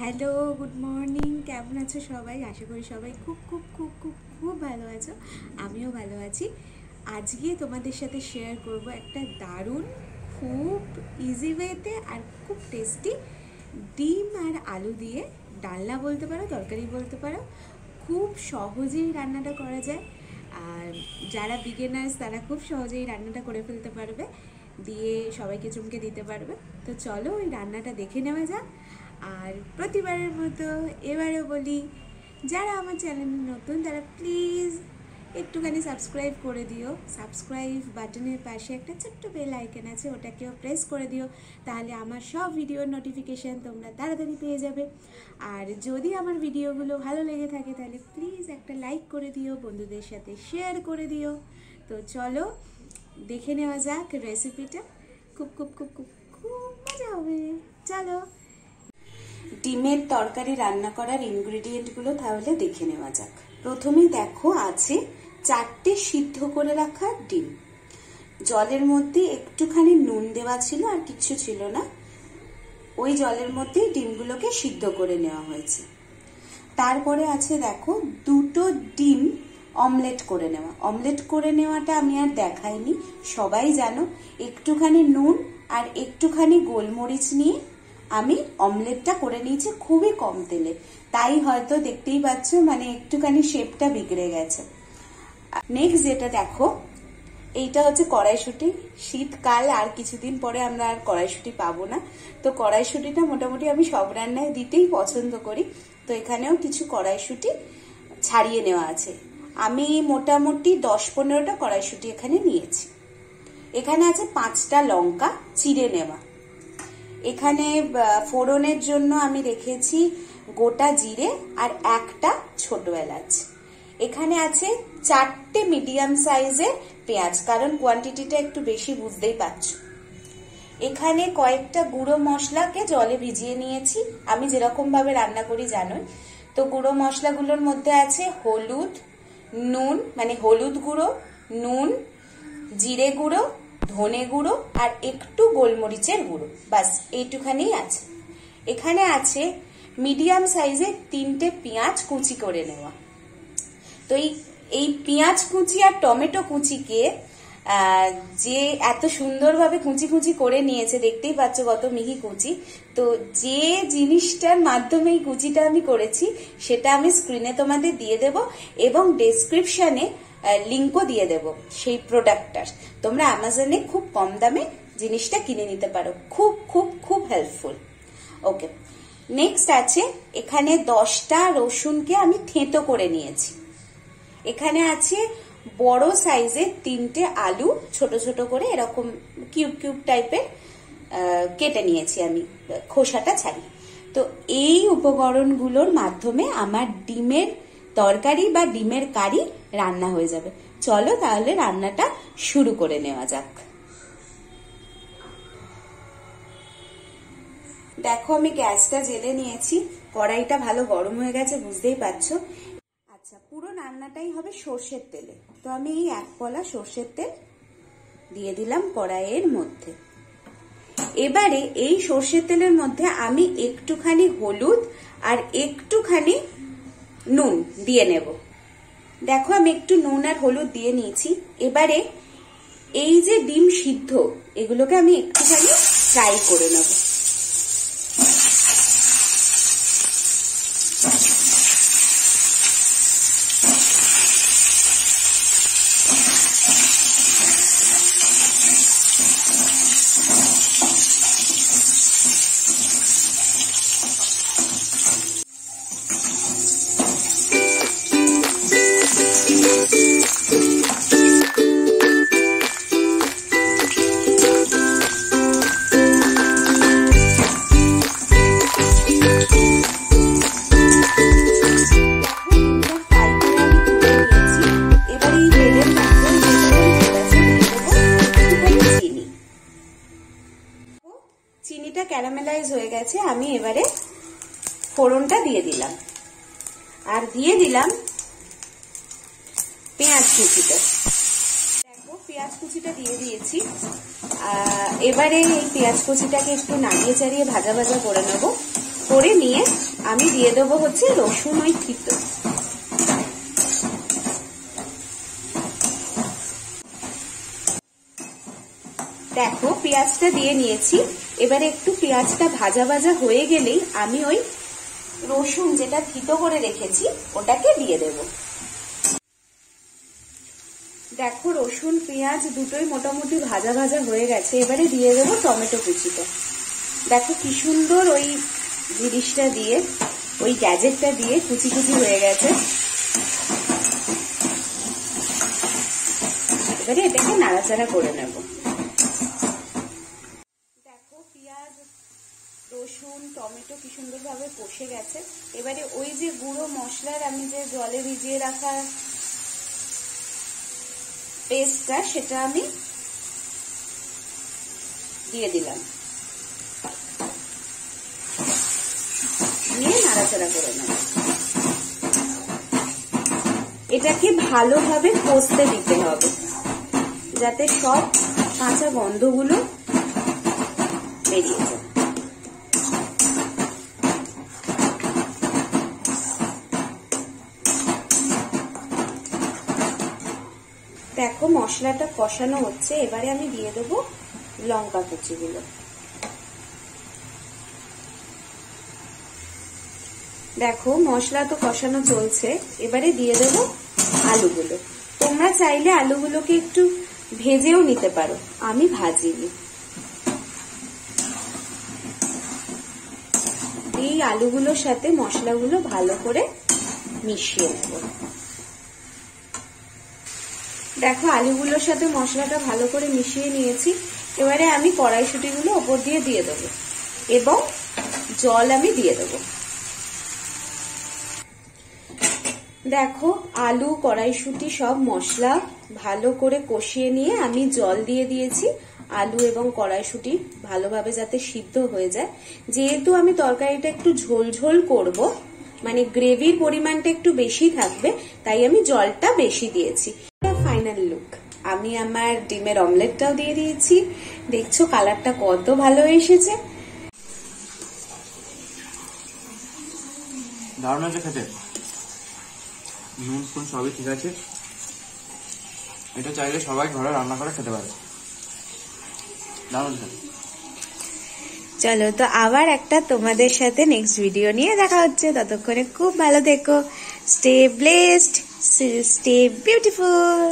Hello, good morning. কেমন আছো সবাই? আশা করি সবাই খুব খুব খুব খুব খুব ভালো আছো। আমিও ভালো আছি। আজকে তোমাদের সাথে শেয়ার করব একটা দারুণ, খুব ইজি ওয়েতে আর খুব টেস্টি ডিম আর আলু দিয়ে ডালনা বলতে পারো, তরকারি বলতে পারো। খুব সহজেই রান্নাটা করা যায়, আর যারা বিগিনার্স তারা খুব সহজেই রান্নাটা করে ফেলতে পারবে, দিয়ে সবাইকে চমকে দিতে পারবে। তো চলো ওই রান্নাটা দেখে নেওয়া যাক। আর প্রতিবারের মতো এবারেও বলি, যারা আমার চ্যানেলে নতুন তারা প্লিজ একটুখানি সাবস্ক্রাইব করে দিও। সাবস্ক্রাইব বাটনের পাশে একটা ছোট্ট বেল আইকন আছে, ওটাকেও প্রেস করে দিও, তাহলে আমার সব ভিডিওর নোটিফিকেশান তোমরা তাড়াতাড়ি পেয়ে যাবে। আর যদি আমার ভিডিওগুলো ভালো লেগে থাকে তাহলে প্লিজ একটা লাইক করে দিও, বন্ধুদের সাথে শেয়ার করে দিও। তো চলো দেখে নেওয়া যাক রেসিপিটা। খুব খুব খুব খুব খুব মজা হবে। চলো ডিমের তরকারি রান্না করার ইনগ্রেডিয়েন্টগুলো তাহলে দেখে নেওয়া যাক। প্রথমেই দেখো আছে 4টে সিদ্ধ করে রাখা ডিম। জলের মধ্যে একটুখানি নুন দেওয়া ছিল, আর কিছু ছিল না। ওই জলের মধ্যেই ডিমগুলোকে সিদ্ধ করে নেওয়া হয়েছে। তারপরে আছে দেখো 2টো ডিম অমলেট করে নেওয়া। অমলেট করে নেওয়াটা আমি আর দেখাইনি, সবাই জানো। একটুখানি নুন আর একটুখানি গোলমরিচ নিয়ে আমি অমলেটটা করে নিয়েছি খুবই কম তেলে, তাই হয়তো দেখতেই পাচ্ছ মানে একটুখানি শেপটা বিগড়ে গেছে। নেক্সট যেটা দেখো, এইটা হচ্ছে কড়াইশুঁটি। শীতকাল, আর কিছুদিন পরে আমরা আর কড়াইশুঁটি পাবো না, তো কড়াইশুঁটিটা মোটামুটি আমি সব রান্নায় দিতেই পছন্দ করি। তো এখানেও কিছু কড়াইশুঁটি ছাড়িয়ে নেওয়া আছে। আমি মোটামুটি 10-15টা কড়াইশুঁটি এখানে নিয়েছি। এখানে আছে 5টা লঙ্কা চিড়ে নেওয়া। এখানে ফোড়নের জন্য আমি রেখেছি গোটা জিরে আর একটা ছোট এলাচ। এখানে আছে 4টে মিডিয়াম সাইজের পেঁয়াজ, কারণ কোয়ান্টিটিটা একটু বেশি বুঝতেই পারছো। এখানে কয়েকটা গুঁড়ো মশলাকে জলে ভিজিয়ে নিয়েছি, আমি যেরকম ভাবে রান্না করি জানোই। তো গুঁড়ো মশলাগুলোর মধ্যে আছে হলুদ, নুন মানে হলুদ গুঁড়ো, নুন, জিরে গুঁড়ো, ধনে গুঁড়ো আর একটু গোলমরিচের গুঁড়ো, বাস এইটুখানি আছে। এখানে আছে মিডিয়াম সাইজের 3টে পেঁয়াজ কুচি করে নেওয়া। তো এই পেঁয়াজ কুচি আর টমেটো কুচিকে যে এত সুন্দরভাবে কুচি কুচি করে নিয়েছে, দেখতেই পাচ্ছ কত মিহি কুচি। তো যে জিনিসটার মাধ্যমে এই কুচিটা আমি করেছি সেটা আমি স্ক্রিনে তোমাদের দিয়ে দেব, এবং ডেসক্রিপশনে লিঙ্কও দিয়ে দেব সেই প্রোডাক্টটার। তোমরা অ্যামাজনে খুব কম দামে জিনিসটা কিনে নিতে পারো, খুব খুব খুব হেল্পফুল। ওকে, নেক্সট আছে এখানে 10টা রসুনকে আমি থেঁতো করে নিয়েছি। এখানে আছে বড় সাইজের 3টে আলু ছোট ছোট করে এরকম কিউব কিউব টাইপের কেটে নিয়েছি আমি, খোসাটা ছাড়িয়ে। তো এই উপকরণগুলোর মাধ্যমে আমার ডিমের তরকারি বা ডিমের কারি রান্না হয়ে যাবে। চলো তাহলে রান্নাটা শুরু করে নেওয়া যাক। দেখো আমি গ্যাসটা জ্বেলে নিয়েছি, কড়াইটা ভালো গরম হয়ে গেছে বুঝতেই পারছো। আচ্ছা, পুরো রান্নাটাই হবে সর্ষের তেলে। তো আমি এই 1 পলা সর্ষের তেল দিয়ে দিলাম কড়াইয়ের মধ্যে। এবারে এই সর্ষের তেলের মধ্যে আমি একটুখানি হলুদ আর একটুখানি নুন দিয়ে নেব। দেখো আমি একটু নুন আর হলুদ দিয়ে নিয়েছি। এবারে এই যে ডিম সিদ্ধ, এগুলোকে আমি একটুখানি ফ্রাই করে নেব। চিনিটা ক্যারামেলাইজ হয়ে গেছে, আমি এবারে ফোড়নটা দিয়ে দিলাম, আর দিয়ে দিলাম পেঁয়াজ কুচিটা। দেখো পেঁয়াজ কুচিটা দিয়ে দিয়েছি। এবারে এই পেঁয়াজ কুচিটাকে একটু নাড়িয়ে চাড়িয়ে ভাজা ভাজা করে নেব। করে নিয়ে আমি দিয়ে দেবো হচ্ছে রসুন ওই থিতো। দেখো পেঁয়াজটা দিয়ে নিয়েছি। এবারে একটু পেঁয়াজটা ভাজা ভাজা হয়ে গেলেই আমি ওই রসুন যেটা থিতো করে রেখেছি ওটাকে দিয়ে দেব। দেখো রসুন পেঁয়াজ দুটোই মোটামুটি ভাজা ভাজা হয়ে গেছে। এবারে দিয়ে দেবো টমেটো কুচিটা। দেখো কি সুন্দর ওই জিনিসটা দিয়ে, ওই গ্যাজেটটা দিয়ে কুচি কুচি হয়ে গেছে। এবারে এটাকে নাড়াচাড়া করে নেব। দেখো পেঁয়াজ রসুন টমেটো কি সুন্দর ভাবে কষে গেছে। এবারে ওই যে গুঁড়ো মশলার আমি যে জলে ভিজিয়ে রাখা পেস্টটা সেটা আমি দিয়ে দিলাম, নিয়ে নাড়াচাড়া করে নেব। এটাকে ভালোভাবে কষতে দিতে হবে যাতে সব কাঁচা গন্ধগুলো বেরিয়ে যায়। দেখো মশলাটা কষানো হচ্ছে। এবারে আমি দিয়ে দেবো লঙ্কা কুচিগুলো। দেখো মশলা তো কষানো চলছে। এবারে দিয়ে দেবো আলুগুলো। তোমরা চাইলে আলুগুলোকে একটু ভেজেও নিতে পারো, আমি ভাজিনি। এই আলুগুলোর সাথে মশলাগুলো ভালো করে মিশিয়ে নেব। দেখো আলুগুলোর সাথে মশলাটা ভালো করে মিশিয়ে নিয়েছি। এবারে আমি কড়াইশুঁটিগুলো ওপর দিয়ে দেবো এবং জল আমি দিয়ে দেবো। দেখো আলু কড়াইশুঁটি সব মশলা ভালো করে কষিয়ে নিয়ে আমি জল দিয়ে দিয়েছি। আলু এবং কড়াইশুঁটি ভালোভাবে যাতে সিদ্ধ হয়ে যায়। যেহেতু আমি তরকারিটা একটু ঝোল ঝোল করব, মানে গ্রেভির পরিমাণটা একটু বেশি থাকবে, তাই আমি জলটা বেশি দিয়েছি। ফাইনাল লুক, আমি আমার ডিমের অমলেটটাও দিয়ে দিয়েছি। দেখছো কালারটা কত ভালো এসেছে। দারুণ আছে খেতে, নুন ফুন সবই ঠিক আছে। এটা চাইলে সবাই ঘরে রান্না করে খেতে পারে। দারুণ। চলো তো আবার একটা তোমাদের সাথে নেক্সট ভিডিও নিয়ে দেখা হচ্ছে। ততক্ষণে খুব ভালো থেকো। Stay blessed, stay beautiful.